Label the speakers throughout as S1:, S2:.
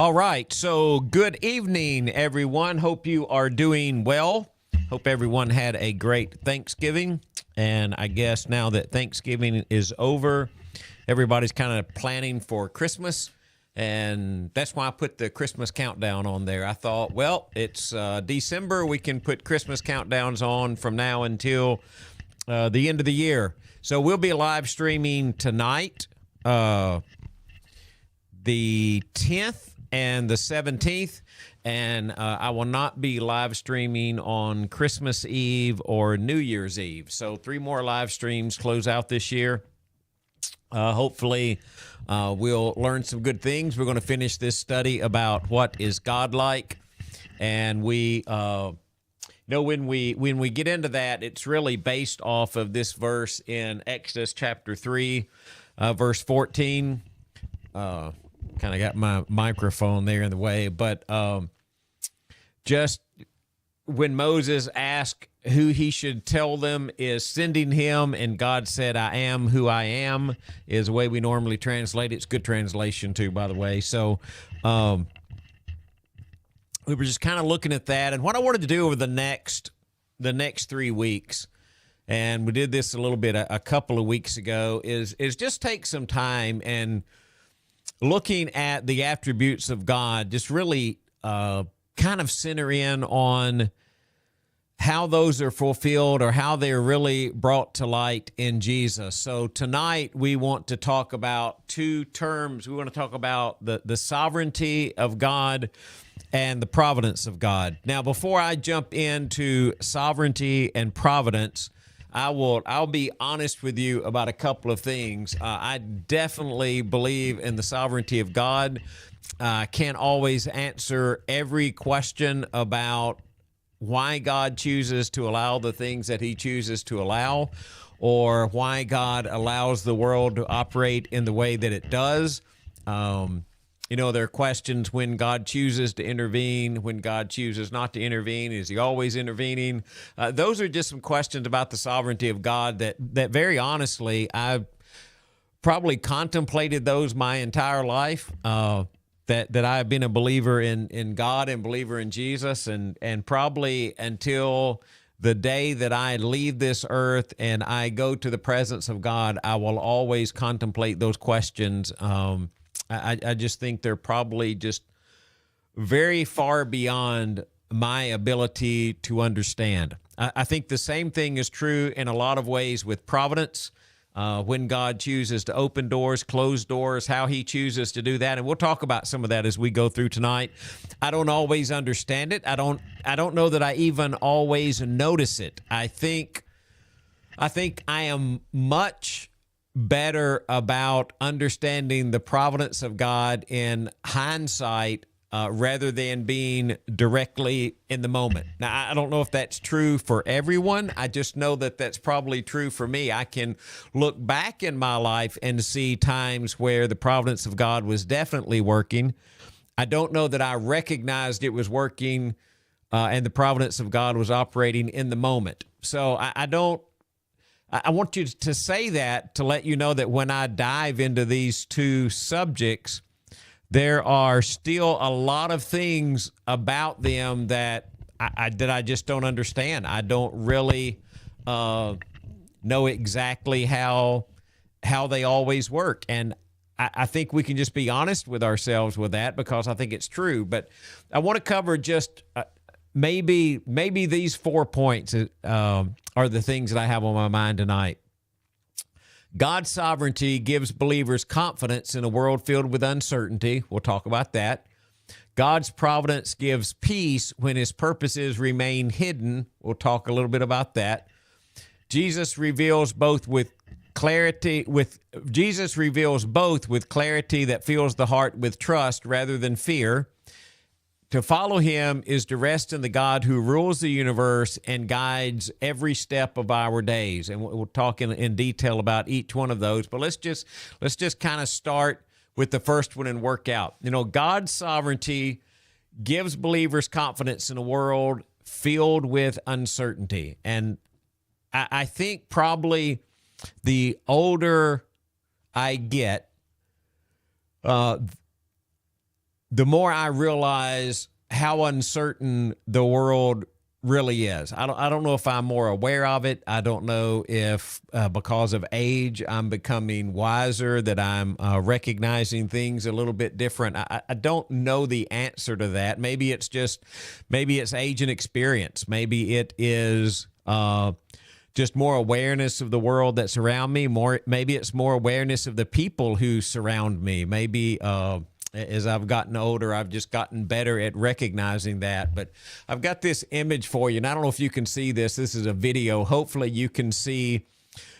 S1: All right. So good evening, everyone. Hope you are doing well. Hope everyone had a great Thanksgiving. And I guess now that Thanksgiving is over, everybody's kind of planning for Christmas. And that's why I put the Christmas countdown on there. I thought, well, it's December. We can put Christmas countdowns on from now until the end of the year. So we'll be live streaming tonight, the 10th and the 17th. And I will not be live streaming on Christmas Eve or New Year's Eve. So 3 more live streams close out this year. Hopefully, we'll learn some good things. We're going to finish this study about what is God-like. And we, when we get into that, it's really based off of this verse in Exodus chapter 3, verse 14. Kind of got my microphone there in the way, but just when Moses asked who he should tell them is sending him, and God said, I am who I am, is the way we normally translate it. It's good translation too, by the way. So we were just kind of looking at that, and what I wanted to do over the next 3 weeks, and we did this a little bit a couple of weeks ago, is just take some time and looking at the attributes of God, just really kind of center in on how those are fulfilled or how they're really brought to light in Jesus. So tonight we want to talk about 2 terms. We want to talk about the sovereignty of God and the providence of God. Now, before I jump into sovereignty and providence, I'll be honest with you about a couple of things. I definitely believe in the sovereignty of God. I can't always answer every question about why God chooses to allow the things that he chooses to allow, or why God allows the world to operate in the way that it does. There are questions when God chooses to intervene, when God chooses not to intervene. Is he always intervening? Those are just some questions about the sovereignty of God that very honestly, I've probably contemplated those my entire life, that I've been a believer in God and believer in Jesus, and probably until the day that I leave this earth and I go to the presence of God, I will always contemplate those questions. I just think they're probably just very far beyond my ability to understand. I think the same thing is true in a lot of ways with providence. When God chooses to open doors, close doors, how he chooses to do that. And we'll talk about some of that as we go through tonight. I don't always understand it. I don't know that I even always notice it. I think I am much better about understanding the providence of God in hindsight rather than being directly in the moment. Now, I don't know if that's true for everyone. I just know that that's probably true for me. I can look back in my life and see times where the providence of God was definitely working. I don't know that I recognized it was working and the providence of God was operating in the moment. So I want you to say that to let you know that when I dive into these 2 subjects, there are still a lot of things about them that I just don't understand. I don't really know exactly how they always work. And I think we can just be honest with ourselves with that, because I think it's true. But I want to cover just maybe these 4 points are the things that I have on my mind tonight. God's sovereignty gives believers confidence in a world filled with uncertainty. We'll talk about that. God's providence gives peace when his purposes remain hidden. We'll talk a little bit about that. Jesus reveals both with clarity that fills the heart with trust rather than fear. To follow him is to rest in the God who rules the universe and guides every step of our days. And we'll talk in detail about each one of those. But let's just kind of start with the first one and work out. God's sovereignty gives believers confidence in a world filled with uncertainty. And I think probably the older I get, the more I realize how uncertain the world really is. I don't know if I'm more aware of it. I don't know if because of age I'm becoming wiser, that I'm recognizing things a little bit different. I don't know the answer to that. Maybe it's age and experience. Maybe it is just more awareness of the world that's around me. Maybe it's more awareness of the people who surround me. Maybe as I've gotten older, I've just gotten better at recognizing that. But I've got this image for you, and I don't know if you can see this. This is a video. Hopefully you can see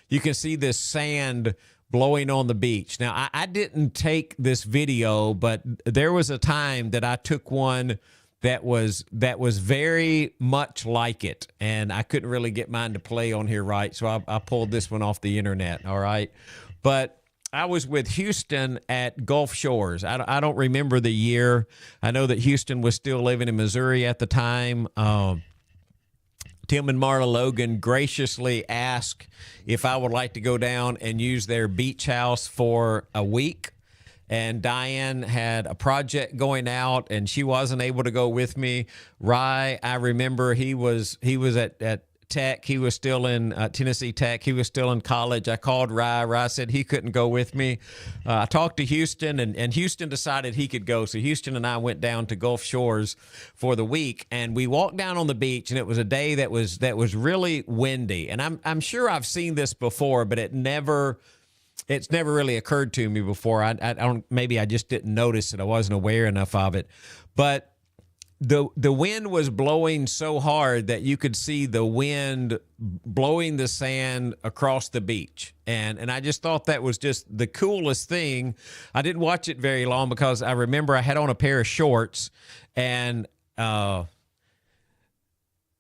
S1: this sand blowing on the beach. Now, I didn't take this video, but there was a time that I took one that was very much like it, and I couldn't really get mine to play on here right, so I pulled this one off the internet, all right? But I was with Houston at Gulf Shores. I don't remember the year. I know that Houston was still living in Missouri at the time. Tim and Marla Logan graciously asked if I would like to go down and use their beach house for a week. And Diane had a project going out, and she wasn't able to go with me. Rye, I remember he was at Tech. He was still in Tennessee Tech. He was still in college. I called Rye. Rye said he couldn't go with me. I talked to Houston, and Houston decided he could go. So Houston and I went down to Gulf Shores for the week, and we walked down on the beach, and it was a day that was really windy. And I'm sure I've seen this before, but it's never really occurred to me before. I don't, maybe I just didn't notice it. I wasn't aware enough of it. But the wind was blowing so hard that you could see the wind blowing the sand across the beach. And I just thought that was just the coolest thing. I didn't watch it very long because I remember I had on a pair of shorts, and I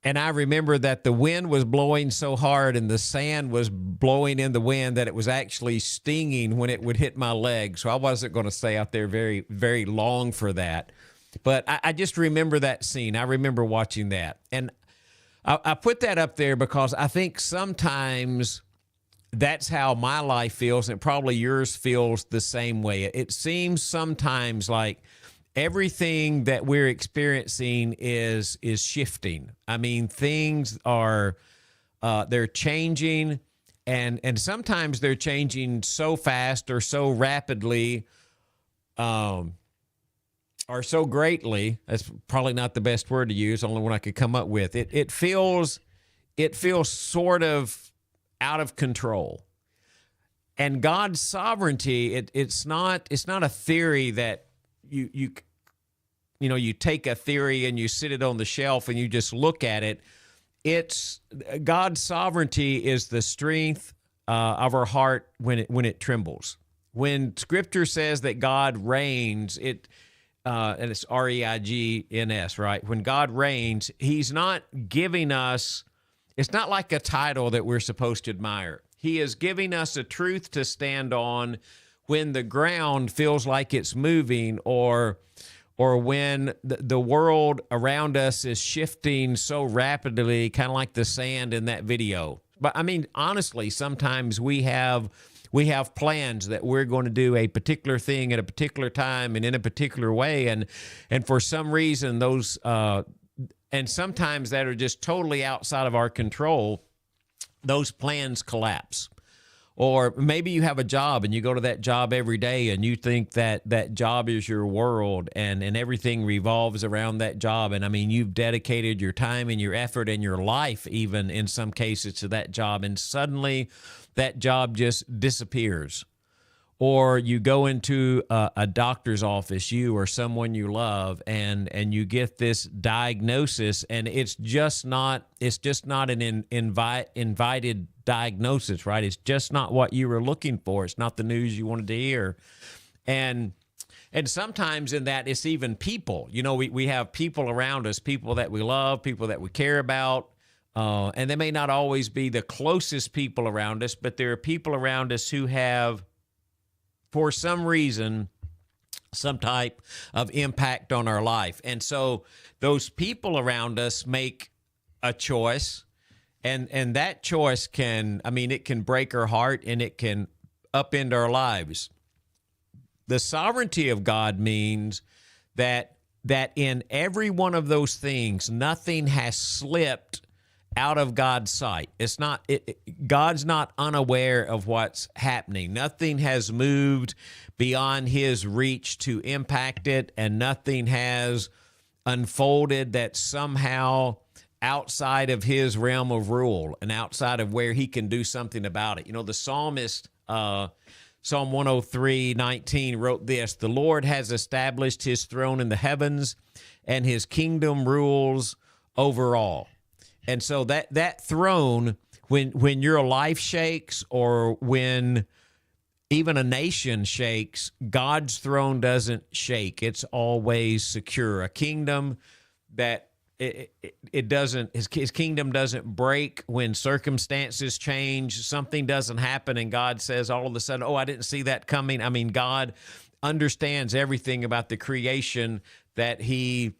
S1: remember that the wind was blowing so hard and the sand was blowing in the wind that it was actually stinging when it would hit my leg. So I wasn't going to stay out there very, very long for that. But I just remember that scene. I remember watching that. And I put that up there because I think sometimes that's how my life feels, and probably yours feels the same way. It seems sometimes like everything that we're experiencing is shifting. I mean, things are they're changing, and sometimes they're changing so fast or so rapidly, or so greatly. That's probably not the best word to use, only one I could come up with. It feels sort of out of control. And God's sovereignty, it's not a theory that you take a theory and you sit it on the shelf and you just look at it. It's God's sovereignty is the strength of our heart when it trembles. When Scripture says that God reigns, and it's REIGNS, right? When God reigns, He's not giving us. It's not like a title that we're supposed to admire. He is giving us a truth to stand on when the ground feels like it's moving, or when the world around us is shifting so rapidly, kind of like the sand in that video. But I mean, honestly, sometimes we have plans that we're going to do a particular thing at a particular time and in a particular way, and for some reason those and sometimes that are just totally outside of our control, those plans collapse. Or maybe you have a job and you go to that job every day and you think that that job is your world, and everything revolves around that job. And I mean, you've dedicated your time and your effort and your life, even in some cases, to that job, and suddenly that job just disappears. Or you go into a doctor's office, you or someone you love, and you get this diagnosis, and it's just not an invited diagnosis, right? It's just not what you were looking for. It's not the news you wanted to hear. And sometimes in that, it's even people. You know, we have people around us, people that we love, people that we care about. And they may not always be the closest people around us, but there are people around us who have, for some reason, some type of impact on our life. And so those people around us make a choice, and that choice it can break our heart and it can upend our lives. The sovereignty of God means that in every one of those things, nothing has slipped out of God's sight. It's not God's not unaware of what's happening. Nothing has moved beyond his reach to impact it, and nothing has unfolded that somehow outside of his realm of rule and outside of where he can do something about it. You know, the psalmist, Psalm 103:19 wrote this: "The Lord has established his throne in the heavens, and his kingdom rules over all." And so that throne, when your life shakes or when even a nation shakes, God's throne doesn't shake. It's always secure. A kingdom that it doesn't, his kingdom doesn't break when circumstances change. Something doesn't happen and God says all of a sudden, oh, I didn't see that coming. I mean, God understands everything about the creation that he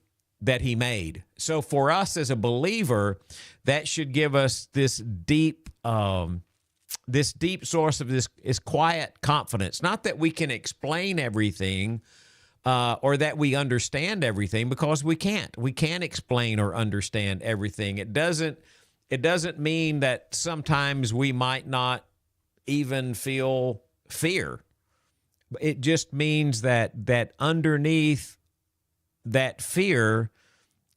S1: made. So for us as a believer, that should give us this deep source of this quiet confidence. Not that we can explain everything or that we understand everything, because we can't. We can't explain or understand everything. It doesn't mean that sometimes we might not even feel fear. It just means that underneath that fear,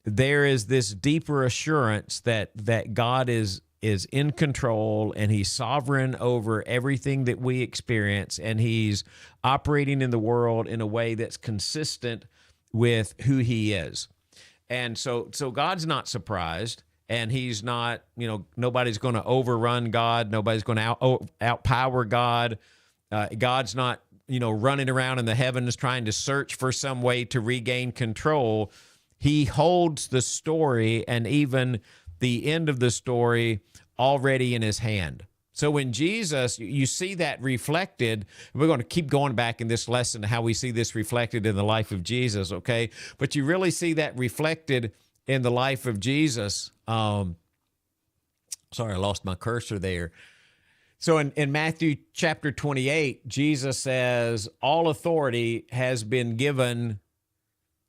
S1: there is this deeper assurance that God is in control, and he's sovereign over everything that we experience, and he's operating in the world in a way that's consistent with who he is. And so God's not surprised, and he's not, nobody's going to overrun God. Nobody's going to outpower God. God's not, running around in the heavens trying to search for some way to regain control. He holds the story and even the end of the story already in his hand. So when Jesus, you see that reflected, we're going to keep going back in this lesson to how we see this reflected in the life of Jesus, okay? But you really see that reflected in the life of Jesus. Sorry, I lost my cursor there. So in Matthew chapter 28, Jesus says, all authority has been given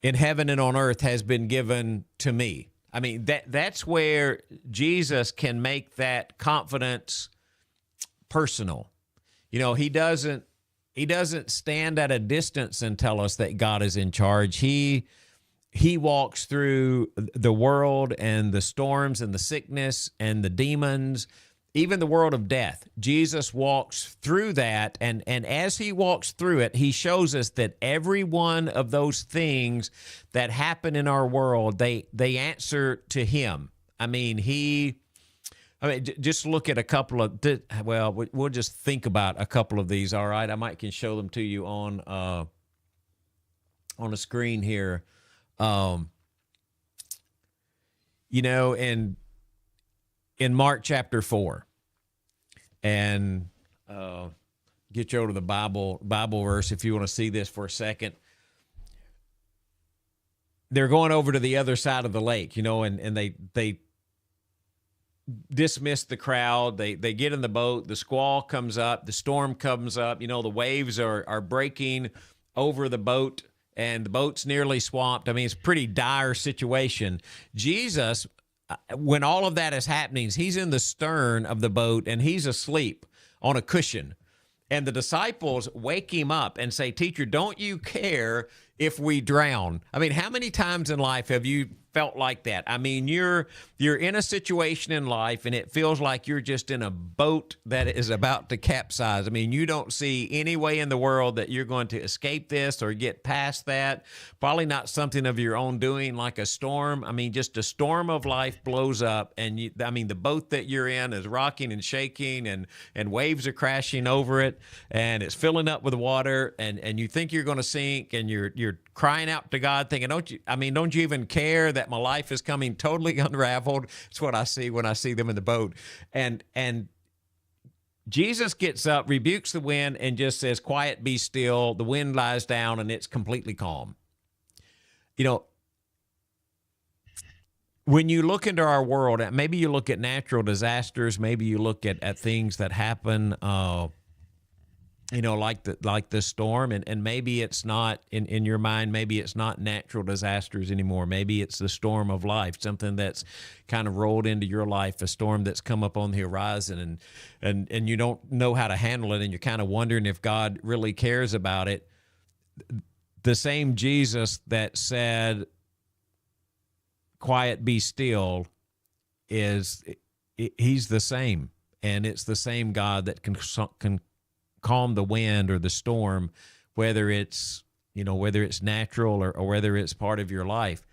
S1: in heaven and on earth has been given to me. I mean, that's where Jesus can make that confidence personal. He doesn't stand at a distance and tell us that God is in charge. He walks through the world and the storms and the sickness and the demons, even the world of death. Jesus walks through that, and as he walks through it, he shows us that every one of those things that happen in our world, they answer to him. Just look at a couple of, we'll just think about a couple of these, all right? I can show them to you on a screen here. In Mark chapter 4, and get you over to the Bible verse if you want to see this for a second. They're going over to the other side of the lake, and they dismiss the crowd. They get in the boat. The squall comes up. The storm comes up. The waves are breaking over the boat, and the boat's nearly swamped. It's a pretty dire situation. Jesus, when all of that is happening, he's in the stern of the boat, and he's asleep on a cushion. And the disciples wake him up and say, "Teacher, don't you care if we drown?" How many times in life have you felt like that? You're in a situation in life, and it feels like you're just in a boat that is about to capsize. You don't see any way in the world that you're going to escape this or get past that. Probably not something of your own doing, like a storm. Just a storm of life blows up, and the boat that you're in is rocking and shaking, and waves are crashing over it, and it's filling up with water, and you think you're going to sink, and you're crying out to God, thinking, don't you even care that my life is coming totally unraveled? It's what I see when I see them in the boat. And Jesus gets up, rebukes the wind, and just says, "Quiet, be still." The wind lies down, and it's completely calm. When you look into our world, maybe you look at natural disasters, maybe you look at things that happen like the storm, and maybe it's not in your mind, maybe it's not natural disasters anymore. Maybe it's the storm of life, something that's kind of rolled into your life, a storm that's come up on the horizon, and you don't know how to handle it, and you're kind of wondering if God really cares about it. The same Jesus that said, "Quiet, be still," he's the same, and it's the same God that can calm the wind or the storm, whether it's natural or whether it's part of your life.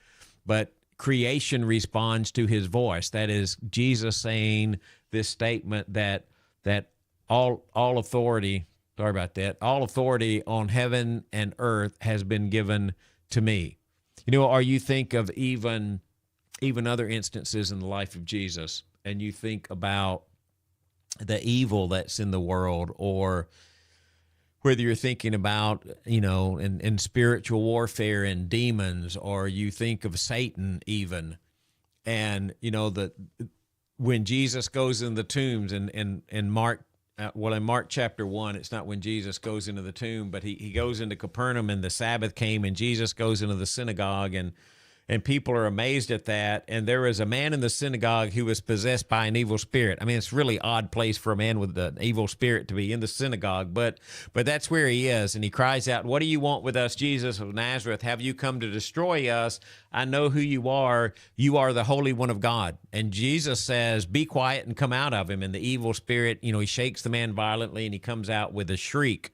S1: But creation responds to his voice. That is Jesus saying this statement that all authority, sorry about that, all authority on heaven and earth has been given to me. Or you think of even other instances in the life of Jesus, and you think about the evil that's in the world, or whether you're thinking about, in spiritual warfare and demons, or you think of Satan even. And, when Jesus goes in the tombs in Mark, in Mark chapter 1, it's not when Jesus goes into the tomb, but he goes into Capernaum, and the Sabbath came, and Jesus goes into the synagogue, and people are amazed at that. And there is a man in the synagogue who was possessed by an evil spirit. I mean, it's a really odd place for a man with an evil spirit to be, in the synagogue, but that's where he is. And he cries out, "What do you want with us, Jesus of Nazareth? Have you come to destroy us? I know who you are. You are the Holy One of God." And Jesus says, "Be quiet," and come out of him. And the evil spirit, he shakes the man violently, and he comes out with a shriek.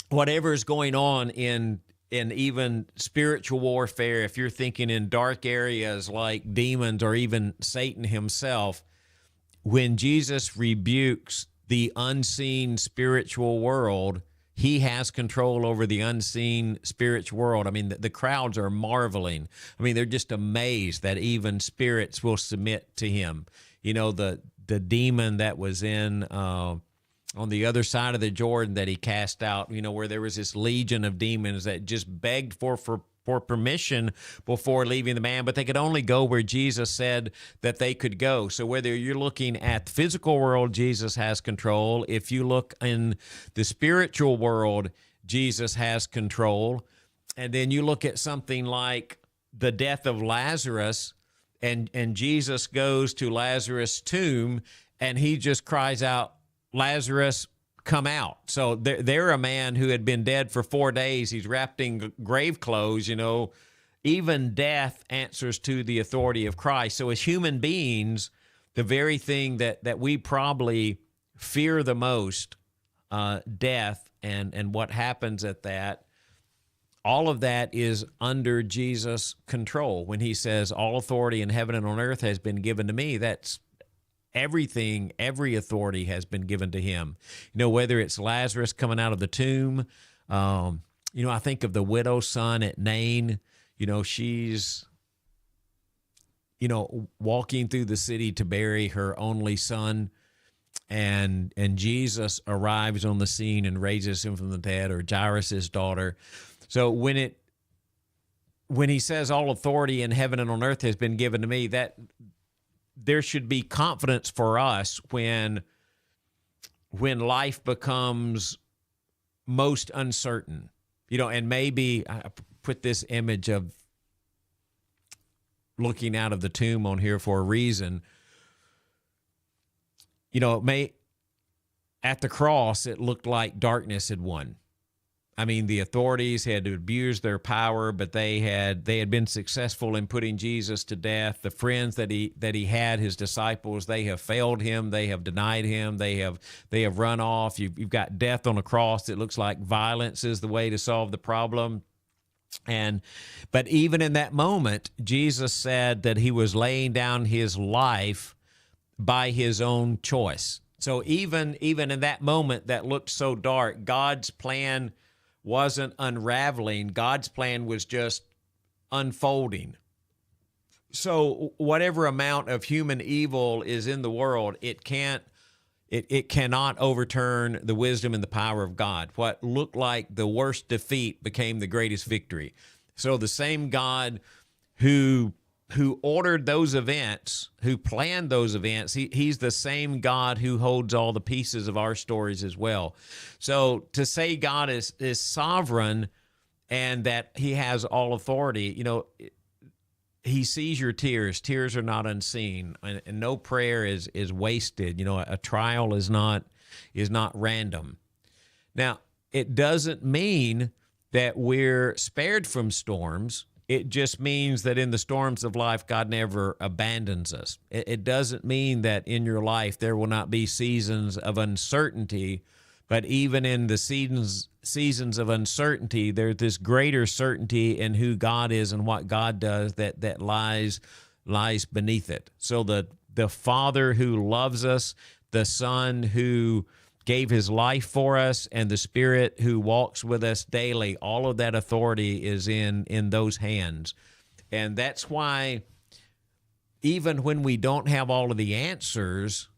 S1: Whatever is going on in even spiritual warfare, if you're thinking in dark areas like demons or even Satan himself, when Jesus rebukes the unseen spiritual world, he has control over the unseen spiritual world. I mean, the crowds are marveling. I mean, they're just amazed that even spirits will submit to him. The demon that was in on the other side of the Jordan that he cast out, where there was this legion of demons that just begged for permission before leaving the man, but they could only go where Jesus said that they could go. So whether you're looking at the physical world, Jesus has control. If you look in the spiritual world, Jesus has control. And then you look at something like the death of Lazarus, and Jesus goes to Lazarus' tomb, and he just cries out, "Lazarus, come out." So they're a man who had been dead for 4 days. He's wrapped in grave clothes. Even death answers to the authority of Christ. So as human beings, the very thing that we probably fear the most, death and what happens at that, all of that is under Jesus' control. When he says, "All authority in heaven and on earth has been given to me," that's everything, every authority has been given to him. Whether it's Lazarus coming out of the tomb, I think of the widow's son at Nain. She's, walking through the city to bury her only son, and Jesus arrives on the scene and raises him from the dead, or Jairus' daughter. So when he says all authority in heaven and on earth has been given to me, that there should be confidence for us when life becomes most uncertain, and maybe I put this image of looking out of the tomb on here for a reason. At the cross, it looked like darkness had won. I mean, the authorities had abused their power, but they had been successful in putting Jesus to death. The friends that he had, his disciples, they have failed him. They have denied him. They have run off. You've got death on a cross. It looks like violence is the way to solve the problem. But even in that moment, Jesus said that he was laying down his life by his own choice. So even in that moment that looked so dark, God's plan wasn't unraveling. God's plan was just unfolding. So whatever amount of human evil is in the world, it cannot overturn the wisdom and the power of God. What looked like the worst defeat became the greatest victory. So the same God who who ordered those events, who planned those events, he's the same God who holds all the pieces of our stories as well. So to say God is sovereign and that he has all authority, he sees your tears. Tears are not unseen, and no prayer is wasted. A trial is not random. Now, it doesn't mean that we're spared from storms. It just means that in the storms of life, God never abandons us. It doesn't mean that in your life there will not be seasons of uncertainty, but even in the seasons of uncertainty, there's this greater certainty in who God is and what God does that lies beneath it. So the Father who loves us, the Son who gave his life for us, and the Spirit who walks with us daily, all of that authority is in those hands. And that's why even when we don't have all of the answers,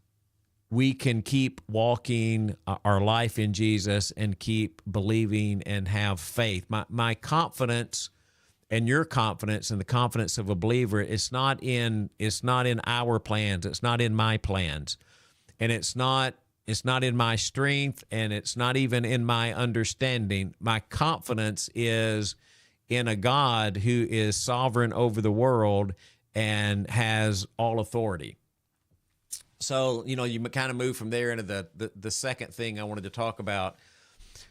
S1: we can keep walking our life in Jesus and keep believing and have faith. My confidence and your confidence and the confidence of a believer, it's not in our plans, it's not in my plans, and it's not in my strength, and it's not even in my understanding. My confidence is in a God who is sovereign over the world and has all authority. So, you kind of move from there into the second thing I wanted to talk about.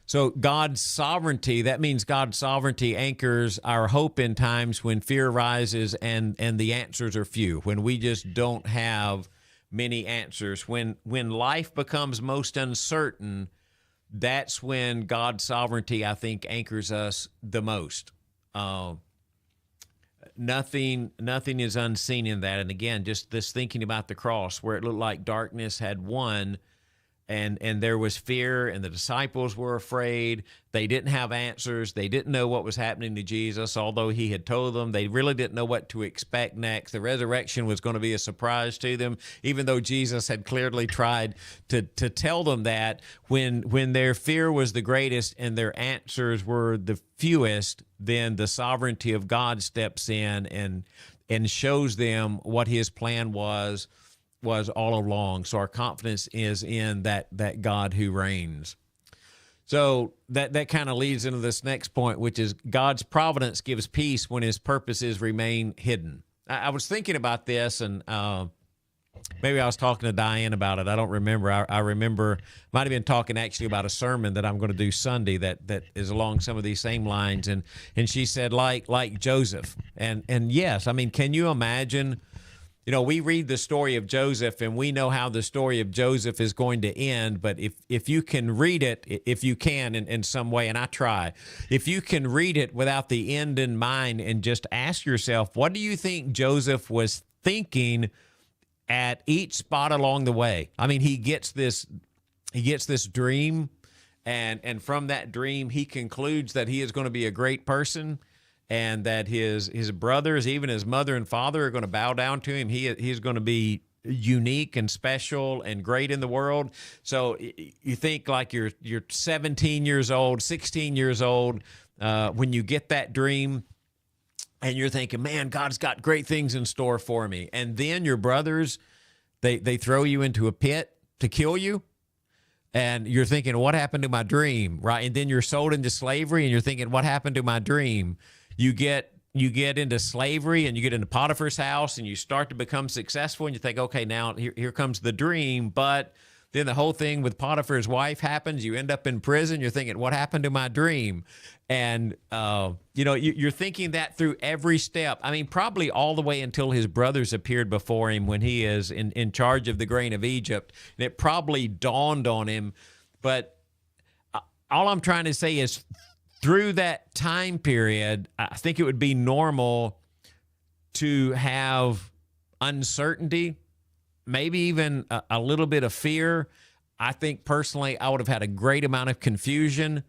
S1: So God's sovereignty, that means God's sovereignty anchors our hope in times when fear rises and the answers are few, when we just don't have many answers. When life becomes most uncertain, that's when God's sovereignty, I think, anchors us the most. Nothing is unseen in that. And again, just this thinking about the cross, where it looked like darkness had won, and there was fear, and the disciples were afraid. They didn't have answers. They didn't know what was happening to Jesus, although he had told them. They really didn't know what to expect next. The resurrection was going to be a surprise to them, even though Jesus had clearly tried to tell them that. When their fear was the greatest and their answers were the fewest, then the sovereignty of God steps in and shows them what his plan was all along. So our confidence is in that God who reigns. So that kind of leads into this next point, which is God's providence gives peace when his purposes remain hidden. I was thinking about this, and maybe I was talking to Diane about it. I don't remember. I remember, might have been talking actually about a sermon that I'm going to do Sunday that is along some of these same lines. And she said, like Joseph. And yes, I mean, can you imagine? We read the story of Joseph, and we know how the story of Joseph is going to end. But if you can read it, if you can in some way, and I try, if you can read it without the end in mind and just ask yourself, what do you think Joseph was thinking at each spot along the way? I mean, he gets this dream, and from that dream, he concludes that he is going to be a great person, and that his brothers, even his mother and father, are going to bow down to him. He's going to be unique and special and great in the world. So you think like you're 17 years old, 16 years old, when you get that dream, and you're thinking, man, God's got great things in store for me. And then your brothers, they throw you into a pit to kill you. And you're thinking, what happened to my dream, right? And then you're sold into slavery, and you're thinking, what happened to my dream? You get into slavery, and you get into Potiphar's house, and you start to become successful, and you think, okay, now here comes the dream. But then the whole thing with Potiphar's wife happens. You end up in prison. You're thinking, what happened to my dream? And, you're thinking that through every step. I mean, probably all the way until his brothers appeared before him when he is in charge of the grain of Egypt. And it probably dawned on him. But all I'm trying to say is, through that time period, I think it would be normal to have uncertainty, maybe even a little bit of fear. I think personally, I would have had a great amount of confusion.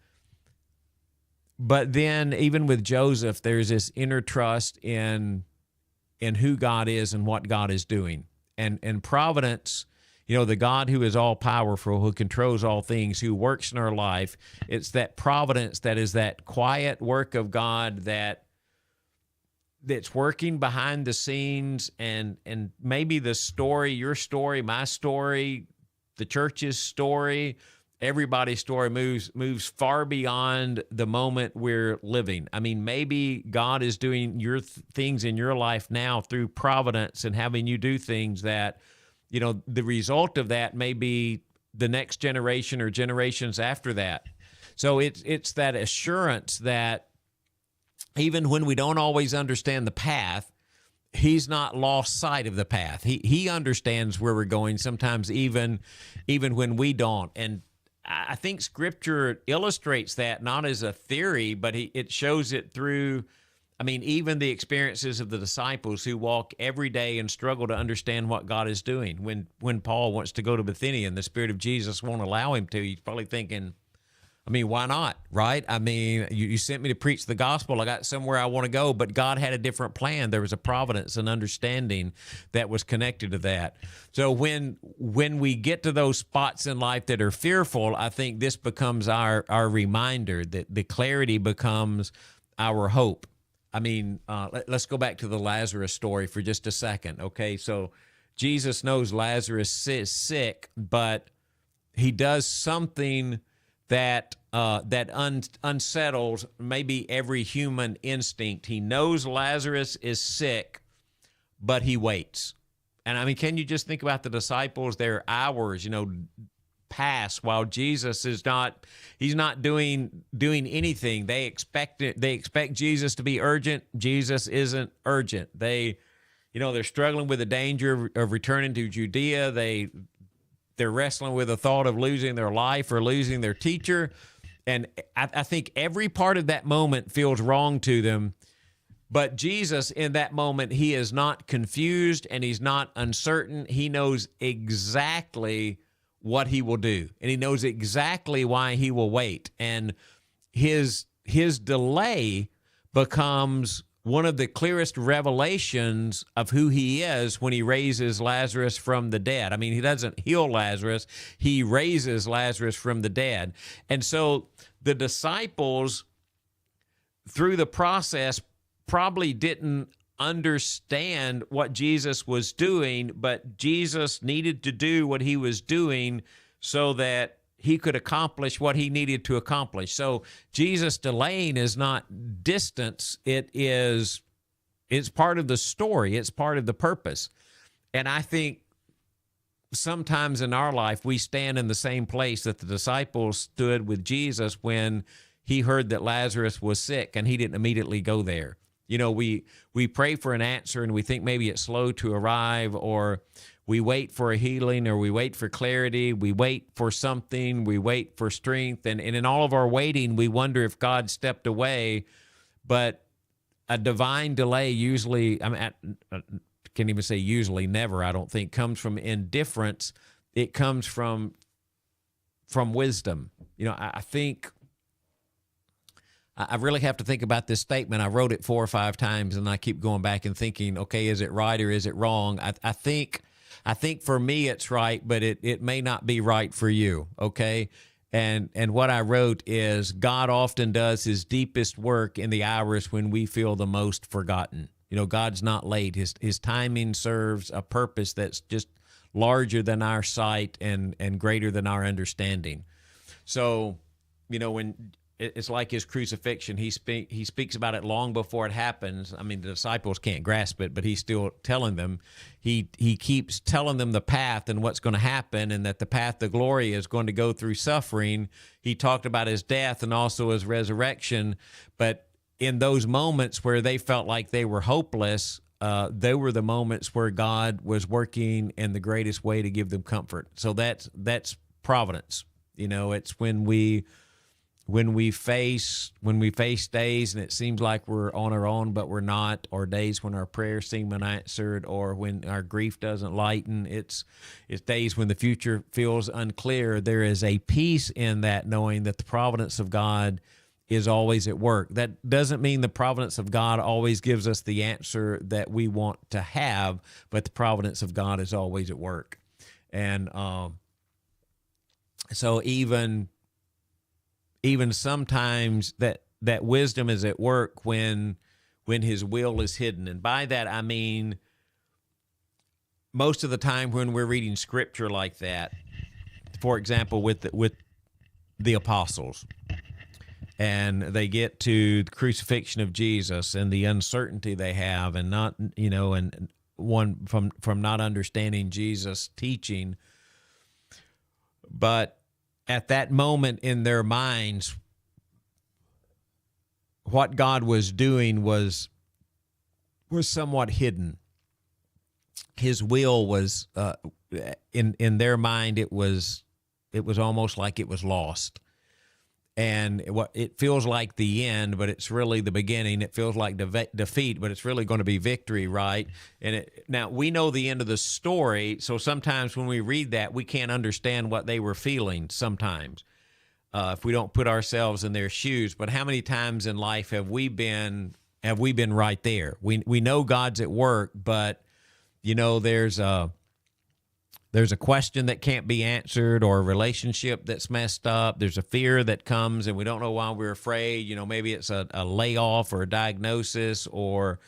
S1: But then even with Joseph, there's this inner trust in who God is and what God is doing. And providence, the God who is all powerful, who controls all things, who works in our life, it's that providence that is that quiet work of God that that's working behind the scenes, and maybe the story, your story, my story, the church's story, everybody's story moves far beyond the moment we're living. I mean, maybe God is doing your things in your life now through providence and having you do things that, the result of that may be the next generation or generations after that. So it's that assurance that even when we don't always understand the path, he's not lost sight of the path. He understands where we're going, sometimes even when we don't. And I think Scripture illustrates that not as a theory, but it shows it through, even the experiences of the disciples who walk every day and struggle to understand what God is doing. When Paul wants to go to Bithynia and the Spirit of Jesus won't allow him to, he's probably thinking, why not, right? You sent me to preach the gospel. I got somewhere I want to go, but God had a different plan. There was a providence and understanding that was connected to that. So when we get to those spots in life that are fearful, I think this becomes our reminder that the clarity becomes our hope. Let's go back to the Lazarus story for just a second, okay? So Jesus knows Lazarus is sick, but he does something that unsettles maybe every human instinct. He knows Lazarus is sick, but he waits. And can you just think about the disciples? Their hours, pass while Jesus is not. He's not doing anything. They expect Jesus to be urgent. Jesus isn't urgent. They're struggling with the danger of returning to Judea. They're wrestling with the thought of losing their life or losing their teacher. And I think every part of that moment feels wrong to them. But Jesus, in that moment, he is not confused and he's not uncertain. He knows exactly what he will do. And he knows exactly why he will wait. And his delay becomes one of the clearest revelations of who he is when he raises Lazarus from the dead. He doesn't heal Lazarus. He raises Lazarus from the dead. And so the disciples, through the process, probably didn't understand what Jesus was doing, but Jesus needed to do what he was doing so that he could accomplish what he needed to accomplish. So Jesus delaying is not distance. It's part of the story. It's part of the purpose. And I think sometimes in our life, we stand in the same place that the disciples stood with Jesus when he heard that Lazarus was sick and he didn't immediately go there. We pray for an answer and we think maybe it's slow to arrive, or we wait for a healing, or we wait for clarity. We wait for something. We wait for strength. And in all of our waiting, we wonder if God stepped away. But a divine delay usually, I can't even say usually, never, I don't think, comes from indifference. It comes from wisdom. I think I really have to think about this statement. I wrote it 4 or 5 times, and I keep going back and thinking, okay, is it right or is it wrong? I think for me it's right, but it may not be right for you, okay? And what I wrote is, God often does his deepest work in the hours when we feel the most forgotten. God's not late. His timing serves a purpose that's just larger than our sight and greater than our understanding. So, when it's like his crucifixion, he speaks about it long before it happens. The disciples can't grasp it, but he's still telling them. He keeps telling them the path and what's going to happen, and that the path to glory is going to go through suffering. He talked about his death and also his resurrection, but in those moments where they felt like they were hopeless, they were the moments where God was working in the greatest way to give them comfort. So that's providence. It's when we face days and it seems like we're on our own, but we're not, or days when our prayers seem unanswered, or when our grief doesn't lighten. It's days when the future feels unclear. There is a peace in that, knowing that the providence of God is always at work. That doesn't mean the providence of God always gives us the answer that we want to have, but the providence of God is always at work. And so even sometimes that wisdom is at work when when his will is hidden. And by that, I mean, most of the time when we're reading scripture like that, for example, with the apostles, and they get to the crucifixion of Jesus and the uncertainty they have, and not, and one from not understanding Jesus' teaching. But at that moment in their minds, what God was doing was somewhat hidden. His will was in their mind. It was almost like it was lost, and it feels like the end, but it's really the beginning. It feels like defeat, but it's really going to be victory, right? And now we know the end of the story, so sometimes when we read that, we can't understand what they were feeling. Sometimes, if we don't put ourselves in their shoes. But how many times in life have we been right there? We know God's at work, but there's a question that can't be answered, or a relationship that's messed up. There's a fear that comes and we don't know why we're afraid. Maybe it's a layoff or a diagnosis, or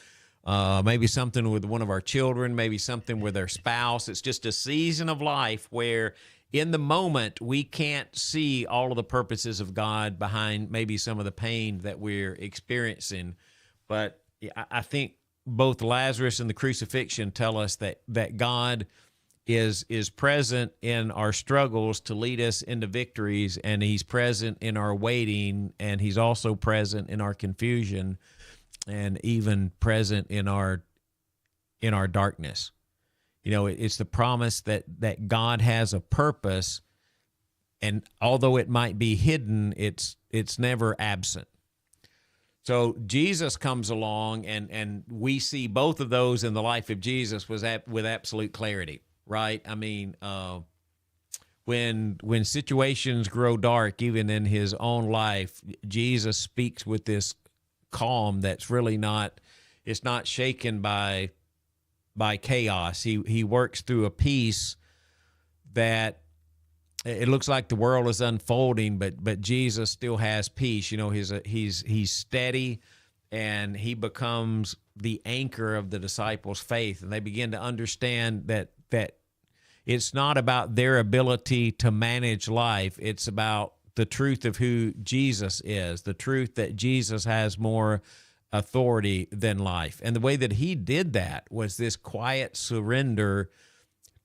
S1: maybe something with one of our children, maybe something with their spouse. It's just a season of life where in the moment we can't see all of the purposes of God behind maybe some of the pain that we're experiencing. But I think both Lazarus and the crucifixion tell us that God is present in our struggles to lead us into victories, and he's present in our waiting, and he's also present in our confusion, and even present in our darkness. It's the promise that God has a purpose, and although it might be hidden, it's never absent. So Jesus comes along, and we see both of those in the life of Jesus with absolute clarity. Right? I mean, when situations grow dark, even in his own life, Jesus speaks with this calm that's really not shaken by chaos. He works through a peace that it looks like the world is unfolding, but Jesus still has peace. He's steady, and he becomes the anchor of the disciples' faith, and they begin to understand that it's not about their ability to manage life. It's about the truth of who Jesus is, the truth that Jesus has more authority than life. And the way that he did that was this quiet surrender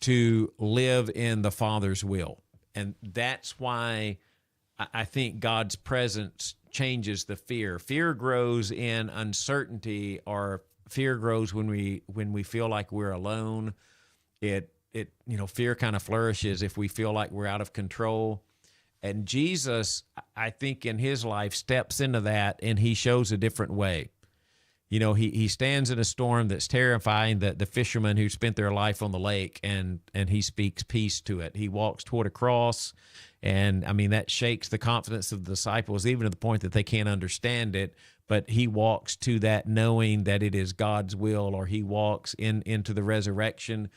S1: to live in the Father's will. And that's why I think God's presence changes the fear. Fear grows in uncertainty, or fear grows when we feel like we're alone. Fear kind of flourishes if we feel like we're out of control. And Jesus, I think in his life, steps into that, and he shows a different way. He stands in a storm that's terrifying, the fishermen who spent their life on the lake, and he speaks peace to it. He walks toward a cross, and I mean, that shakes the confidence of the disciples, even to the point that they can't understand it. But he walks to that knowing that it is God's will, or he walks into the resurrection.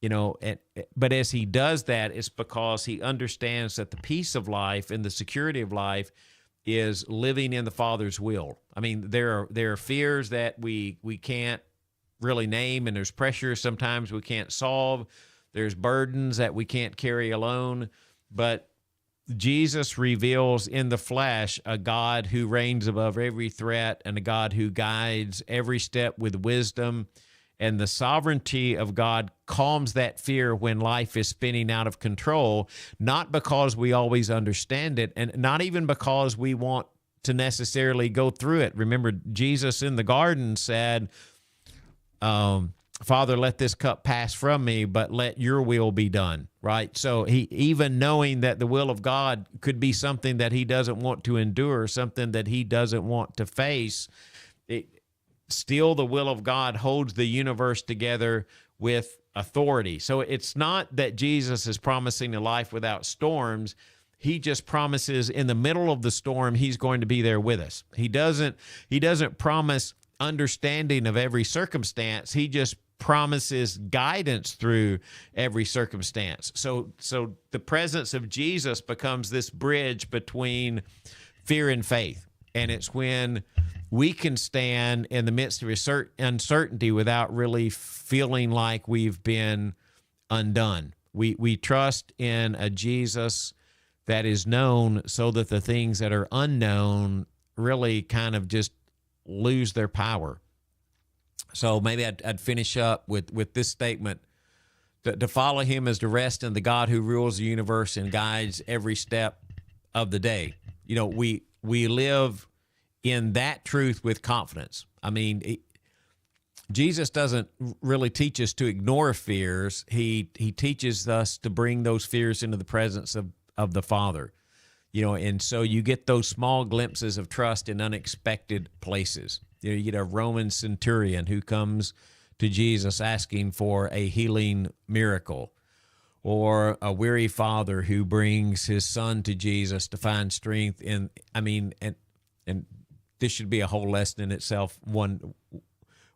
S1: But as he does that, it's because he understands that the peace of life and the security of life is living in the Father's will. I mean, there are fears that we can't really name, and there's pressures sometimes we can't solve. There's burdens that we can't carry alone. But Jesus reveals in the flesh a God who reigns above every threat, and a God who guides every step with wisdom. And the sovereignty of God calms that fear when life is spinning out of control, not because we always understand it, and not even because we want to necessarily go through it. Remember, Jesus in the garden said, Father, let this cup pass from me, but let your will be done, right? So he, even knowing that the will of God could be something that he doesn't want to endure, something that he doesn't want to face, still the will of God holds the universe together with authority. So it's not that Jesus is promising a life without storms. He just promises in the middle of the storm, he's going to be there with us. He doesn't promise understanding of every circumstance. He just promises guidance through every circumstance. So the presence of Jesus becomes this bridge between fear and faith. And it's when we can stand in the midst of uncertainty without really feeling like we've been undone. We trust in a Jesus that is known, so that the things that are unknown really kind of just lose their power. So maybe I'd finish up with this statement. To follow him is to rest in the God who rules the universe and guides every step of the day. You know, we live in that truth with confidence. I mean, Jesus doesn't really teach us to ignore fears. He teaches us to bring those fears into the presence of the Father. You know, and so you get those small glimpses of trust in unexpected places. You know, you get a Roman centurion who comes to Jesus asking for a healing miracle, or a weary father who brings his son to Jesus to find strength in, and this should be a whole lesson in itself. One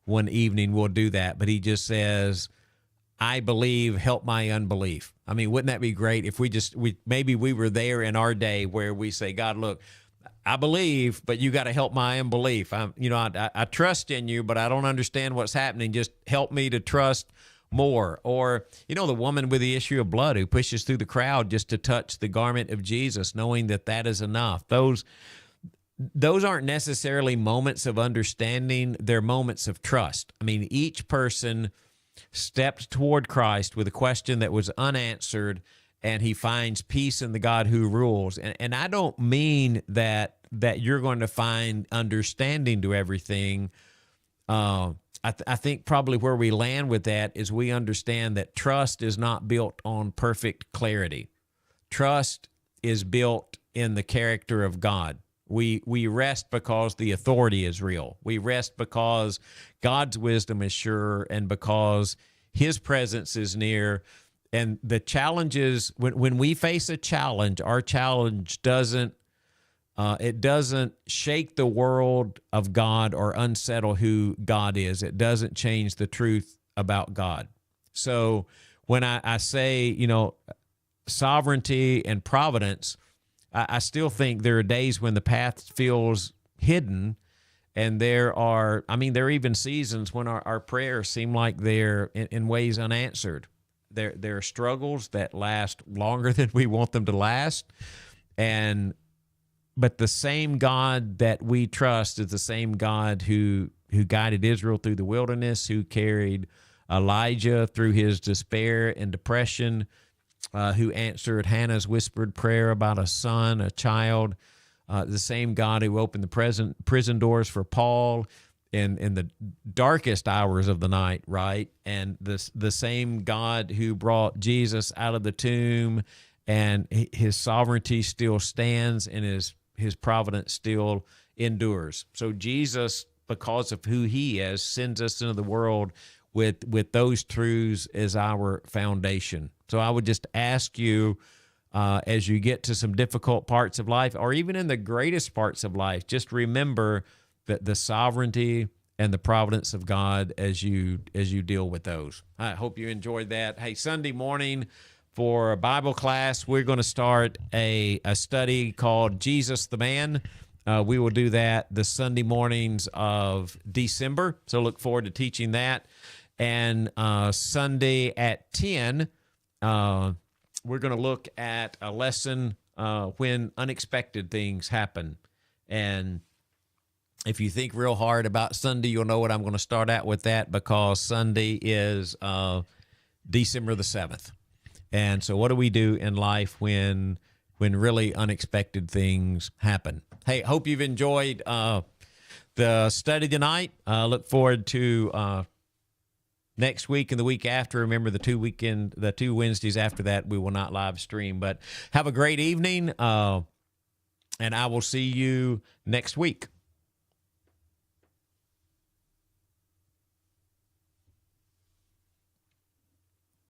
S1: evening we'll do that, but he just says, I believe, help my unbelief. I mean, wouldn't that be great if maybe we were there in our day where we say, God, look, I believe, but you got to help my unbelief. I trust in you, but I don't understand what's happening. Just help me to trust more. Or, the woman with the issue of blood who pushes through the crowd just to touch the garment of Jesus, knowing that is enough. Those aren't necessarily moments of understanding. They're moments of trust. I mean, each person stepped toward Christ with a question that was unanswered, and he finds peace in the God who rules. And I don't mean that you're going to find understanding to everything. I think probably where we land with that is we understand that trust is not built on perfect clarity. Trust is built in the character of God. We rest because the authority is real. We rest because God's wisdom is sure, and because his presence is near. And the challenges, when we face a challenge, our challenge doesn't shake the world of God or unsettle who God is. It doesn't change the truth about God. So when I say, sovereignty and providence, I still think there are days when the path feels hidden, and there are even seasons when our prayers seem like they're in ways unanswered. There are struggles that last longer than we want them to last, but the same God that we trust is the same God who guided Israel through the wilderness, who carried Elijah through his despair and depression, who answered Hannah's whispered prayer about a son, a child, the same God who opened the prison doors for Paul in the darkest hours of the night, right? And the same God who brought Jesus out of the tomb, and his sovereignty still stands, and his providence still endures. So Jesus, because of who he is, sends us into the world with those truths as our foundation. So I would just ask you, as you get to some difficult parts of life, or even in the greatest parts of life, just remember that the sovereignty and the providence of God as you deal with those. I hope you enjoyed that. Hey, Sunday morning for Bible class, we're going to start a study called Jesus the Man. We will do that the Sunday mornings of December, so look forward to teaching that. And Sunday at 10, we're going to look at a lesson when unexpected things happen. And if you think real hard about Sunday, you'll know what I'm going to start out with that, because Sunday is December the 7th. And so what do we do in life when really unexpected things happen? Hey, hope you've enjoyed the study tonight. Look forward to next week and the week after. Remember, the two Wednesdays after that, we will not live stream. But have a great evening, and I will see you next week.